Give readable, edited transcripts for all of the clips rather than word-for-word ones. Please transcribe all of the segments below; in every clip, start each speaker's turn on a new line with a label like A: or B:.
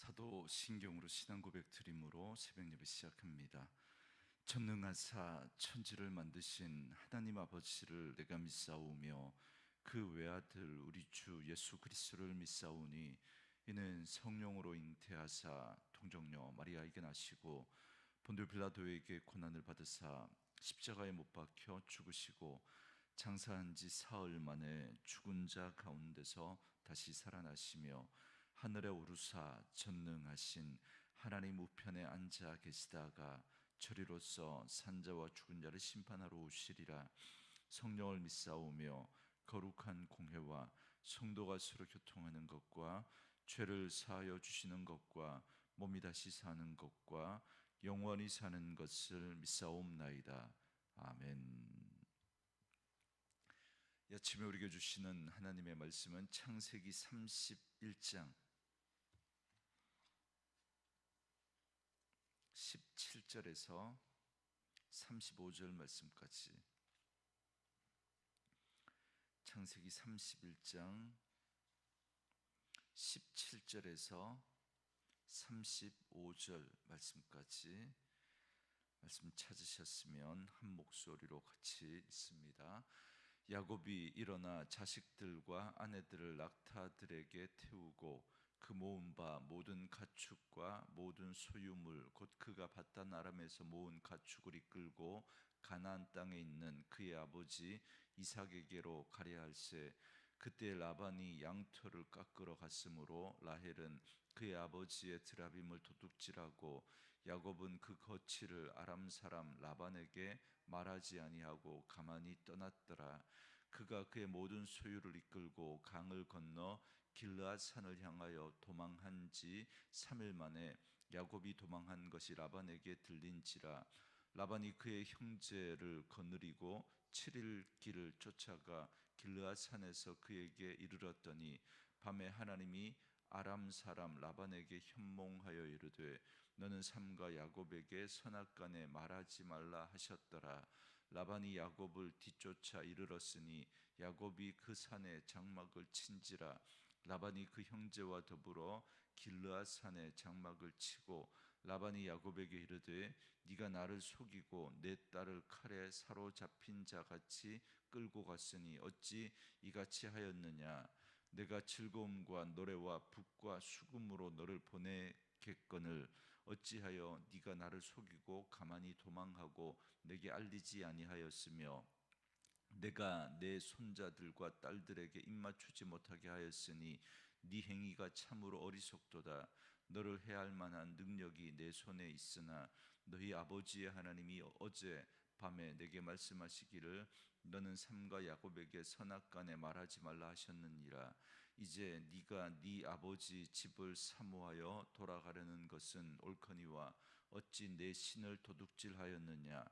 A: 사도 신경으로 신앙 고백 드림으로 새벽 예배 시작합니다. 전능하사 천지를 만드신 하나님 아버지를 내가 믿사오며 그 외아들 우리 주 예수 그리스도를 믿사오니 이는 성령으로 잉태하사 동정녀 마리아에게 나시고 본들 빌라도에게 고난을 받으사 십자가에 못 박혀 죽으시고 장사한 지 사흘 만에 죽은 자 가운데서 다시 살아나시며 하늘에 오르사 전능하신 하나님 우편에 앉아 계시다가 저리로서 산자와 죽은 자를 심판하러 오시리라. 성령을 믿사오며 거룩한 공회와 성도가 서로 교통하는 것과 죄를 사하여 주시는 것과 몸이 다시 사는 것과 영원히 사는 것을 믿사옵나이다. 아멘. 이 아침에 우리에게 주시는 하나님의 말씀은 창세기 31장 17절에서 35절 말씀까지, 창세기 31장 17절에서 35절 말씀까지 말씀 찾으셨으면 한 목소리로 같이 읽습니다. 야곱이 일어나 자식들과 아내들을 낙타들에게 태우고 그 모은 바 모든 가축과 모든 소유물 곧 그가 밧단 아람에서 모은 가축을 이끌고 가나안 땅에 있는 그의 아버지 이삭에게로 가려 할세. 그때 라반이 양털을 깎으러 갔으므로 라헬은 그의 아버지의 드라빔을 도둑질하고 야곱은 그 거취를 아람 사람 라반에게 말하지 아니하고 가만히 떠났더라. 그가 그의 모든 소유를 이끌고 강을 건너 길르앗 산을 향하여 도망한 지 3일 만에 야곱이 도망한 것이 라반에게 들린지라. 라반이 그의 형제를 거느리고 7일 길을 쫓아가 길르앗 산에서 그에게 이르렀더니 밤에 하나님이 아람 사람 라반에게 현몽하여 이르되 너는 삼가 야곱에게 선악간에 말하지 말라 하셨더라. 라반이 야곱을 뒤쫓아 이르렀으니 야곱이 그 산에 장막을 친지라. 라반이 그 형제와 더불어 길르앗 산에 장막을 치고 라반이 야곱에게 이르되 네가 나를 속이고 내 딸을 칼에 사로잡힌 자 같이 끌고 갔으니 어찌 이같이 하였느냐. 내가 즐거움과 노래와 북과 수금으로 너를 보내겠거늘 어찌하여 네가 나를 속이고 가만히 도망하고 내게 알리지 아니하였으며 내가 내 손자들과 딸들에게 입맞추지 못하게 하였으니 네 행위가 참으로 어리석도다. 너를 해할 만한 능력이 내 손에 있으나 너희 아버지의 하나님이 어제 밤에 내게 말씀하시기를 너는 삼가 야곱에게 선악간에 말하지 말라 하셨느니라. 이제 네가 네 아버지 집을 사모하여 돌아가려는 것은 옳거니와 어찌 내 신을 도둑질하였느냐.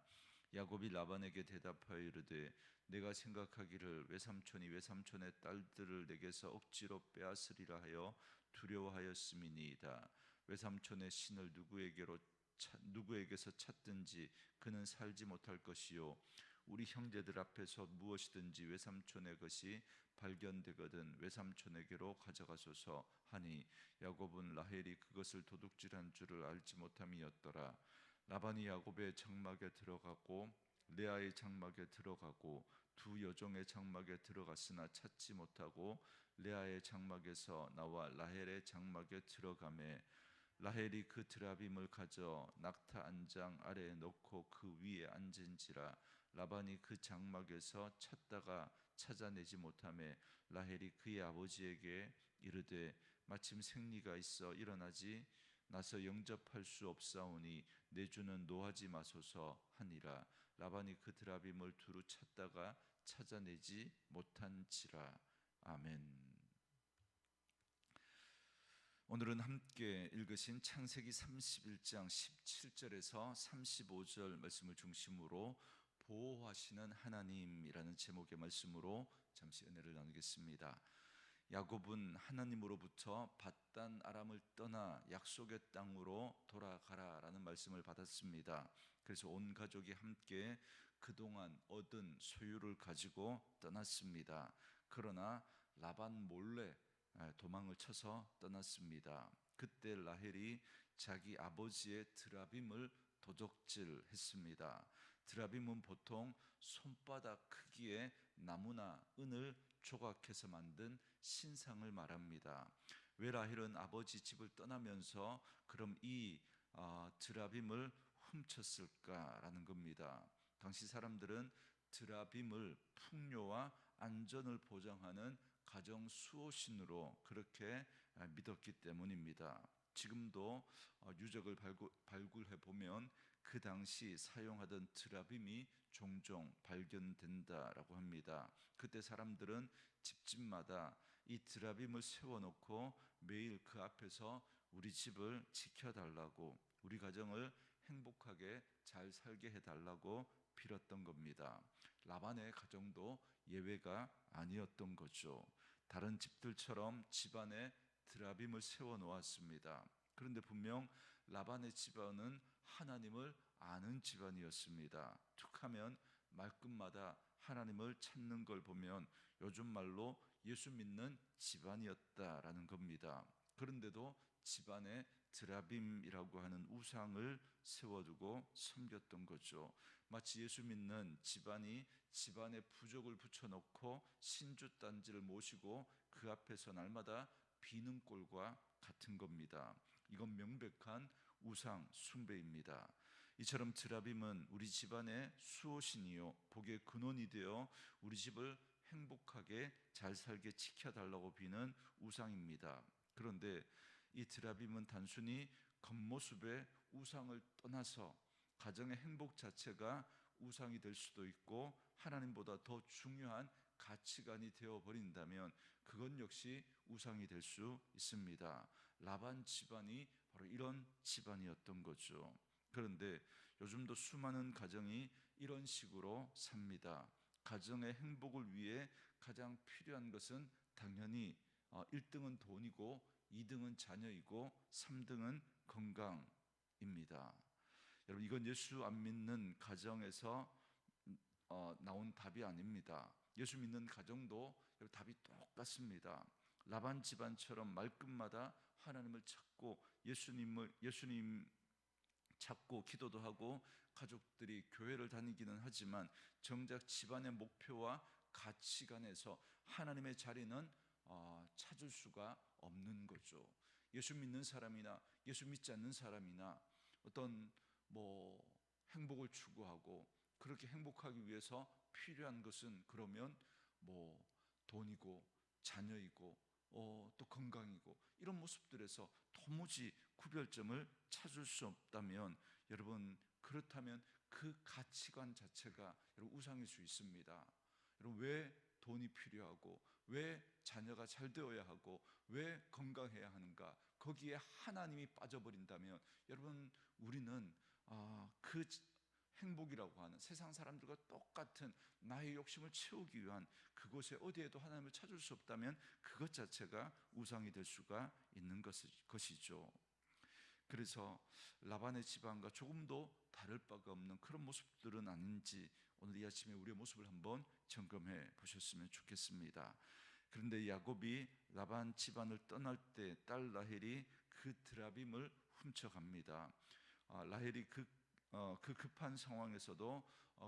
A: 야곱이 라반에게 대답하여 이르되 내가 생각하기를 외삼촌이 외삼촌의 딸들을 내게서 억지로 빼앗으리라 하여 두려워하였음이니이다. 외삼촌의 신을 누구에게서 찾든지 그는 살지 못할 것이요 우리 형제들 앞에서 무엇이든지 외삼촌의 것이 발견되거든 외삼촌에게로 가져가소서 하니 야곱은 라헬이 그것을 도둑질한 줄을 알지 못함이었더라. 라반이 야곱의 장막에 들어가고 레아의 장막에 들어가고 두 여종의 장막에 들어갔으나 찾지 못하고 레아의 장막에서 나와 라헬의 장막에 들어가매 라헬이 그 드라빔을 가져 낙타 안장 아래에 넣고 그 위에 앉은지라. 라반이 그 장막에서 찾다가 찾아내지 못하매 라헬이 그의 아버지에게 이르되 마침 생리가 있어 일어나지 나서 영접할 수 없사오니 내 주는 노하지 마소서 하니라. 라반이 그 드라빔을 두루 찾다가 찾아내지 못한지라. 아멘. 오늘은 함께 읽으신 창세기 31장 17절에서 35절 말씀을 중심으로 보호하시는 하나님이라는 제목의 말씀으로 잠시 은혜를 나누겠습니다. 야곱은 하나님으로부터 밧단 아람을 떠나 약속의 땅으로 돌아가라라는 말씀을 받았습니다. 그래서 온 가족이 함께 그동안 얻은 소유를 가지고 떠났습니다. 그러나 라반 몰래 도망을 쳐서 떠났습니다. 그때 라헬이 자기 아버지의 드라빔을 도적질했습니다. 드라빔은 보통 손바닥 크기의 나무나 은을 조각해서 만든 신상을 말합니다. 왜 라헬은 아버지 집을 떠나면서 그럼 이 드라빔을 훔쳤을까라는 겁니다. 당시 사람들은 드라빔을 풍요와 안전을 보장하는 가정 수호신으로 그렇게 믿었기 때문입니다. 지금도 유적을 발굴해 보면 그 당시 사용하던 드라빔이 종종 발견된다라고 합니다. 그때 사람들은 집집마다 이 드라빔을 세워놓고 매일 그 앞에서 우리 집을 지켜달라고, 우리 가정을 행복하게 잘 살게 해달라고 빌었던 겁니다. 라반의 가정도 예외가 아니었던 거죠. 다른 집들처럼 집안에 드라빔을 세워놓았습니다. 그런데 분명 라반의 집안은 하나님을 아는 집안이었습니다. 툭하면 말끝마다 하나님을 찾는 걸 보면 요즘 말로 예수 믿는 집안이었다라는 겁니다. 그런데도 집안에 드라빔이라고 하는 우상을 세워두고 섬겼던 거죠. 마치 예수 믿는 집안이 집안에 부적을 붙여놓고 신주단지를 모시고 그 앞에서 날마다 비는 꼴과 같은 겁니다. 이건 명백한 우상 숭배입니다. 이처럼 드라빔은 우리 집안의 수호신이요 복의 근원이 되어 우리 집을 행복하게 잘 살게 지켜달라고 비는 우상입니다. 그런데 이 드라빔은 단순히 겉모습의 우상을 떠나서 가정의 행복 자체가 우상이 될 수도 있고 하나님보다 더 중요한 가치관이 되어버린다면 그건 역시 우상이 될 수 있습니다. 라반 집안이 바로 이런 집안이었던 거죠. 그런데 요즘도 수많은 가정이 이런 식으로 삽니다. 가정의 행복을 위해 가장 필요한 것은 당연히 1등은 돈이고 2등은 자녀이고 3등은 건강입니다. 여러분, 이건 예수 안 믿는 가정에서 나온 답이 아닙니다. 예수 믿는 가정도 답이 똑같습니다. 라반 집안처럼 말끝마다 하나님을 찾고 예수님 찾고 기도도 하고 가족들이 교회를 다니기는 하지만 정작 집안의 목표와 가치관에서 하나님의 자리는 찾을 수가 없는 거죠. 예수 믿는 사람이나 예수 믿지 않는 사람이나 어떤 행복을 추구하고 그렇게 행복하기 위해서 필요한 것은 그러면 돈이고 자녀이고 또 건강이고 이런 모습들에서 도무지 구별점을 찾을 수 없다면 여러분, 그렇다면 그 가치관 자체가 우상일 수 있습니다. 여러분, 왜 돈이 필요하고 왜 자녀가 잘 되어야 하고 왜 건강해야 하는가? 거기에 하나님이 빠져버린다면 여러분, 우리는 그 행복이라고 하는 세상 사람들과 똑같은 나의 욕심을 채우기 위한 그곳에 어디에도 하나님을 찾을 수 없다면 그것 자체가 우상이 될 수가 있는 것이죠. 그래서 라반의 집안과 조금도 다를 바가 없는 그런 모습들은 아닌지 오늘 이 아침에 우리의 모습을 한번 점검해 보셨으면 좋겠습니다. 그런데 야곱이 라반 집안을 떠날 때 딸 라헬이 그 드라빔을 훔쳐갑니다. 라헬이 그 급한 상황에서도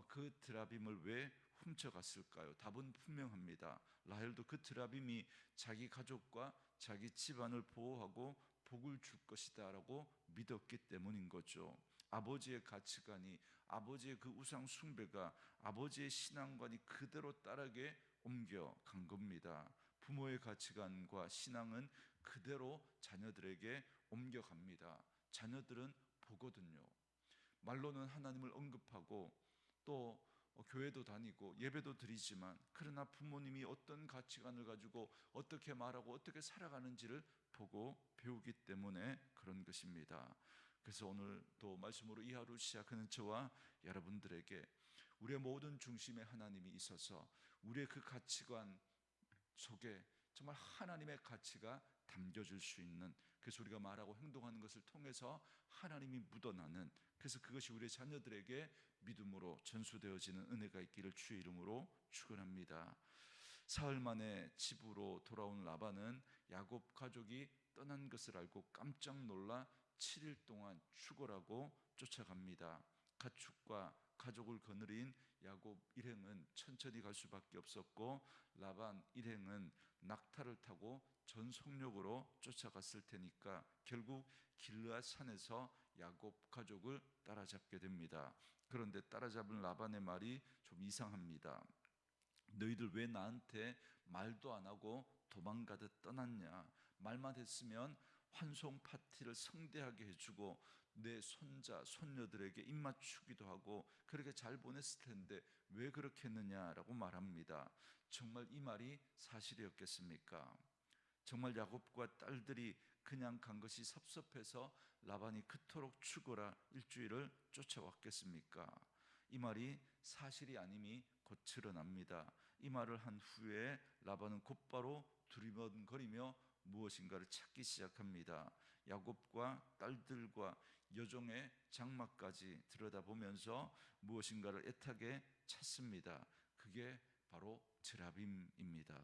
A: 그 드라빔을 왜 훔쳐갔을까요? 답은 분명합니다. 라헬도 그 드라빔이 자기 가족과 자기 집안을 보호하고 복을 줄 것이다 라고 믿었기 때문인 거죠. 아버지의 가치관이, 아버지의 그 우상 숭배가 아버지의 신앙관이 그대로 따르게 옮겨간 겁니다. 부모의 가치관과 신앙은 그대로 자녀들에게 옮겨갑니다. 자녀들은 보거든요. 말로는 하나님을 언급하고 또 교회도 다니고 예배도 드리지만 그러나 부모님이 어떤 가치관을 가지고 어떻게 말하고 어떻게 살아가는지를 보고 배우기 때문에 그런 것입니다. 그래서 오늘 또 말씀으로 이 하루 시작하는 저와 여러분들에게 우리의 모든 중심에 하나님이 있어서 우리의 그 가치관 속에 정말 하나님의 가치가 담겨질 수 있는, 그래서 우리가 말하고 행동하는 것을 통해서 하나님이 묻어나는, 그래서 그것이 우리의 자녀들에게 믿음으로 전수되어지는 은혜가 있기를 주의 이름으로 축원합니다. 사흘 만에 집으로 돌아온 라반은 야곱 가족이 떠난 것을 알고 깜짝 놀라 7일 동안 죽어라고 쫓아갑니다. 가축과 가족을 거느린 야곱 일행은 천천히 갈 수밖에 없었고, 라반 일행은 낙타를 타고 전속력으로 쫓아갔을 테니까 결국 길르앗 산에서 야곱 가족을 따라잡게 됩니다. 그런데 따라잡은 라반의 말이 좀 이상합니다. 너희들 왜 나한테 말도 안 하고 도망가듯 떠났냐? 말만 했으면 환송 파티를 성대하게 해주고 내 손자 손녀들에게 입맞추기도 하고 그렇게 잘 보냈을 텐데 왜 그렇게 했느냐라고 말합니다. 정말 이 말이 사실이었겠습니까? 정말 야곱과 딸들이 그냥 간 것이 섭섭해서 라반이 그토록 죽어라 일주일을 쫓아왔겠습니까? 이 말이 사실이 아님이 곧 드러납니다. 이 말을 한 후에 라반은 곧바로 두리번거리며 무엇인가를 찾기 시작합니다. 야곱과 딸들과 여종의 장막까지 들여다보면서 무엇인가를 애타게 찾습니다. 그게 바로 드라빔입니다.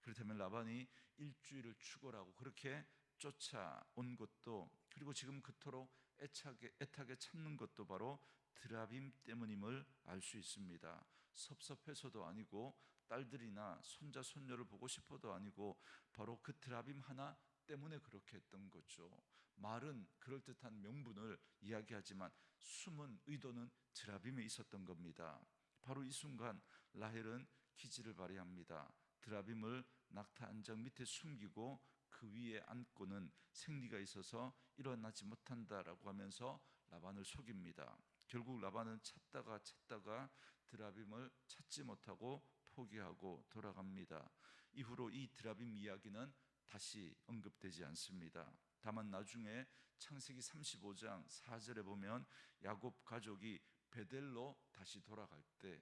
A: 그렇다면 라반이 일주일을 죽어라고 그렇게 쫓아온 것도, 그리고 지금 그토록 애타게 찾는 것도 바로 드라빔 때문임을 알 수 있습니다. 섭섭해서도 아니고 딸들이나 손자 손녀를 보고 싶어도 아니고 바로 그 드라빔 하나 때문에 그렇게 했던 거죠. 말은 그럴듯한 명분을 이야기하지만 숨은 의도는 드라빔에 있었던 겁니다. 바로 이 순간 라헬은 기지를 발휘합니다. 드라빔을 낙타 안장 밑에 숨기고 그 위에 앉고는 생리가 있어서 일어나지 못한다라고 하면서 라반을 속입니다. 결국 라반은 찾다가 드라빔을 찾지 못하고 포기하고 돌아갑니다. 이후로 이 드라빔 이야기는 다시 언급되지 않습니다. 다만 나중에 창세기 35장 4절에 보면 야곱 가족이 베델로 다시 돌아갈 때,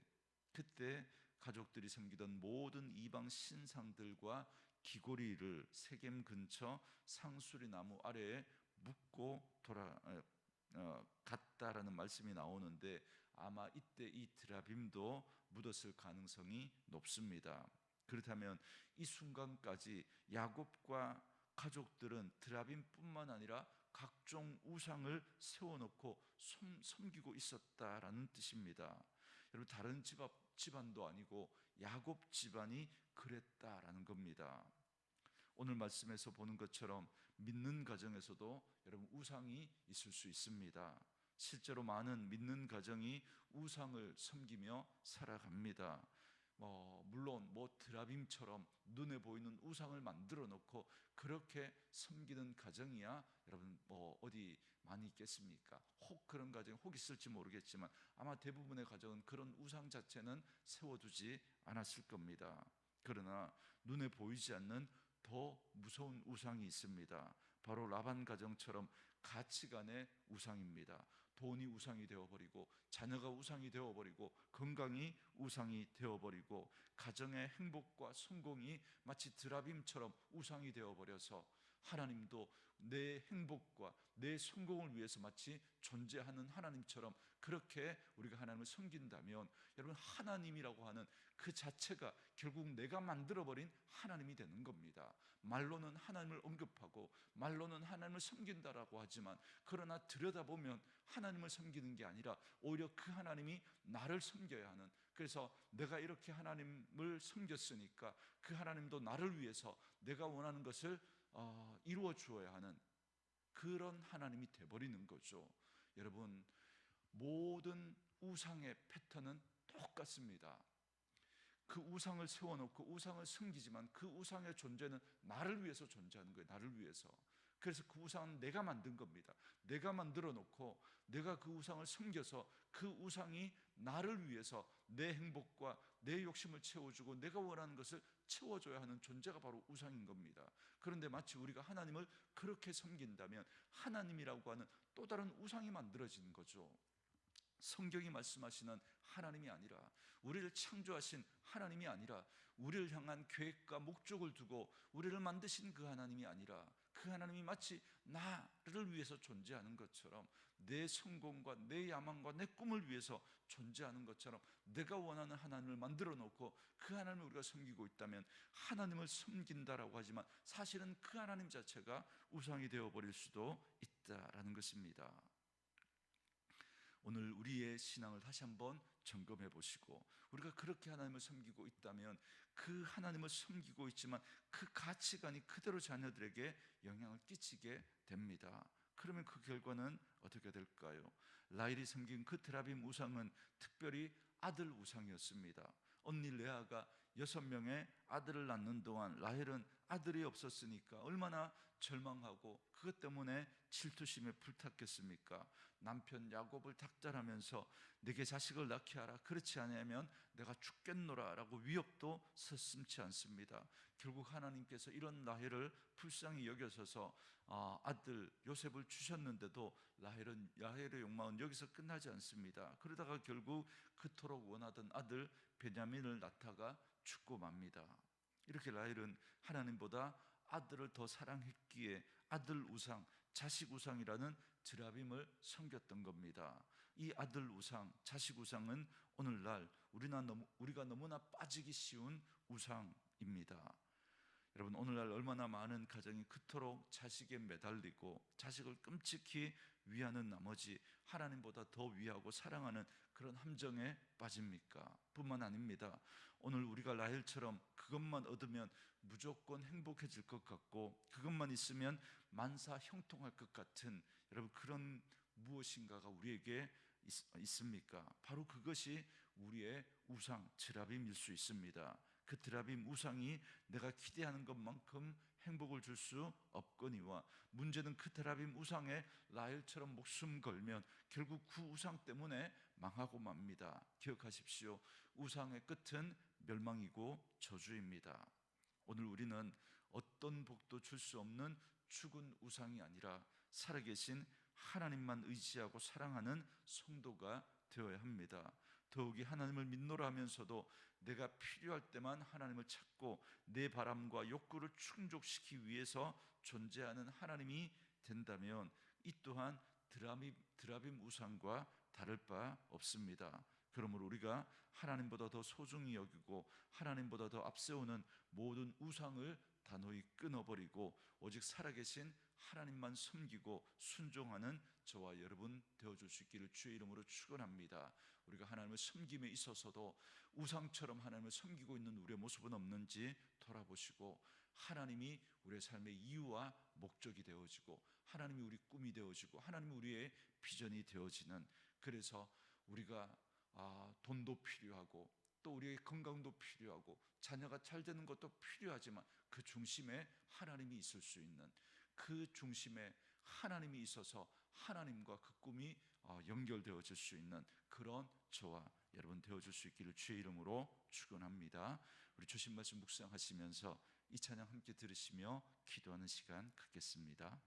A: 그때 가족들이 섬기던 모든 이방 신상들과 귀고리를 세겜 근처 상수리 나무 아래에 묻고 갔다라는 말씀이 나오는데 아마 이때 이 드라빔도 묻었을 가능성이 높습니다. 그렇다면 이 순간까지 야곱과 가족들은 드라빔뿐만 아니라 각종 우상을 세워놓고 섬기고 있었다라는 뜻입니다. 여러분, 다른 집안도 아니고 야곱 집안이 그랬다라는 겁니다. 오늘 말씀에서 보는 것처럼 믿는 가정에서도 여러분 우상이 있을 수 있습니다. 실제로 많은 믿는 가정이 우상을 섬기며 살아갑니다. 물론 드라빔처럼 눈에 보이는 우상을 만들어 놓고 그렇게 섬기는 가정이야 여러분 어디 많이 있겠습니까? 혹 그런 가정이 혹 있을지 모르겠지만 아마 대부분의 가정은 그런 우상 자체는 세워두지 않았을 겁니다. 그러나 눈에 보이지 않는 더 무서운 우상이 있습니다. 바로 라반 가정처럼 가치관의 우상입니다. 돈이 우상이 되어버리고 자녀가 우상이 되어버리고 건강이 우상이 되어버리고 가정의 행복과 성공이 마치 드라빔처럼 우상이 되어버려서 하나님도 내 행복과 내 성공을 위해서 마치 존재하는 하나님처럼 그렇게 우리가 하나님을 섬긴다면 여러분 하나님이라고 하는 그 자체가 결국 내가 만들어버린 하나님이 되는 겁니다. 말로는 하나님을 언급하고 말로는 하나님을 섬긴다라고 하지만 그러나 들여다보면 하나님을 섬기는 게 아니라 오히려 그 하나님이 나를 섬겨야 하는, 그래서 내가 이렇게 하나님을 섬겼으니까 그 하나님도 나를 위해서 내가 원하는 것을 이루어 주어야 하는 그런 하나님이 돼버리는 거죠. 여러분, 모든 우상의 패턴은 똑같습니다. 그 우상을 세워놓고 우상을 섬기지만 그 우상의 존재는 나를 위해서 존재하는 거예요. 나를 위해서. 그래서 그 우상은 내가 만든 겁니다. 내가 만들어 놓고 내가 그 우상을 섬겨서 그 우상이 나를 위해서 내 행복과 내 욕심을 채워주고 내가 원하는 것을 채워줘야 하는 존재가 바로 우상인 겁니다. 그런데 마치 우리가 하나님을 그렇게 섬긴다면 하나님이라고 하는 또 다른 우상이 만들어지는 거죠. 성경이 말씀하시는 하나님이 아니라, 우리를 창조하신 하나님이 아니라, 우리를 향한 계획과 목적을 두고 우리를 만드신 그 하나님이 아니라 그 하나님이 마치 나를 위해서 존재하는 것처럼, 내 성공과 내 야망과 내 꿈을 위해서 존재하는 것처럼 내가 원하는 하나님을 만들어 놓고 그 하나님을 우리가 섬기고 있다면, 하나님을 섬긴다라고 하지만 사실은 그 하나님 자체가 우상이 되어버릴 수도 있다라는 것입니다. 오늘 우리의 신앙을 다시 한번 점검해 보시고, 우리가 그렇게 하나님을 섬기고 있다면 그 하나님을 섬기고 있지만 그 가치관이 그대로 자녀들에게 영향을 끼치게 됩니다. 그러면 그 결과는 어떻게 될까요? 라헬이 섬긴 그 테라빔 우상은 특별히 아들 우상이었습니다. 언니 레아가 6명의 아들을 낳는 동안 라헬은 아들이 없었으니까 얼마나 절망하고 그것 때문에 질투심에 불탔겠습니까? 남편 야곱을 닥달하면서 내게 자식을 낳게 하라, 그렇지 않으면 내가 죽겠노라 라고 위협도 서슴지 않습니다. 결국 하나님께서 이런 라헬을 불쌍히 여겨서서 아들 요셉을 주셨는데도 라헬의 욕망은 여기서 끝나지 않습니다. 그러다가 결국 그토록 원하던 아들 베냐민을 낳다가 죽고 맙니다. 이렇게 라헬은 하나님보다 아들을 더 사랑했기에 아들 우상, 자식 우상이라는 드라빔을 섬겼던 겁니다. 이 아들 우상, 자식 우상은 오늘날 우리가 너무나 빠지기 쉬운 우상입니다. 여러분, 오늘날 얼마나 많은 가정이 그토록 자식에 매달리고 자식을 끔찍히 위하는 나머지 하나님보다 더 위하고 사랑하는 그런 함정에 빠집니까? 뿐만 아닙니다. 오늘 우리가 라헬처럼 그것만 얻으면 무조건 행복해질 것 같고 그것만 있으면 만사 형통할 것 같은, 여러분, 그런 무엇인가가 우리에게 있습니까? 바로 그것이 우리의 우상 드라빔일 수 있습니다. 그 드라빔 우상이 내가 기대하는 것만큼 행복을 줄 수 없거니와, 문제는 그 드라빔 우상에 라헬처럼 목숨 걸면 결국 그 우상 때문에 망하고 맙니다. 기억하십시오. 우상의 끝은 멸망이고 저주입니다. 오늘 우리는 어떤 복도 줄 수 없는 죽은 우상이 아니라 살아계신 하나님만 의지하고 사랑하는 성도가 되어야 합니다. 더욱이 하나님을 믿노라 하면서도 내가 필요할 때만 하나님을 찾고 내 바람과 욕구를 충족시키기 위해서 존재하는 하나님이 된다면 이 또한 드라빔 우상과 다를 바 없습니다. 그러므로 우리가 하나님보다 더 소중히 여기고 하나님보다 더 앞세우는 모든 우상을 단호히 끊어버리고 오직 살아계신 하나님만 섬기고 순종하는 저와 여러분 되어줄 수 있기를 주의 이름으로 축원합니다. 우리가 하나님을 섬김에 있어서도 우상처럼 하나님을 섬기고 있는 우리의 모습은 없는지 돌아보시고, 하나님이 우리의 삶의 이유와 목적이 되어지고 하나님이 우리 꿈이 되어지고 하나님이 우리의 비전이 되어지는, 그래서 우리가 돈도 필요하고 또 우리의 건강도 필요하고 자녀가 잘 되는 것도 필요하지만 그 중심에 하나님이 있을 수 있는, 그 중심에 하나님이 있어서 하나님과 그 꿈이 연결되어질 수 있는 그런 저와 여러분 되어줄 수 있기를 주의 이름으로 축원합니다. 우리 주신 말씀 묵상하시면서 이 찬양 함께 들으시며 기도하는 시간 갖겠습니다.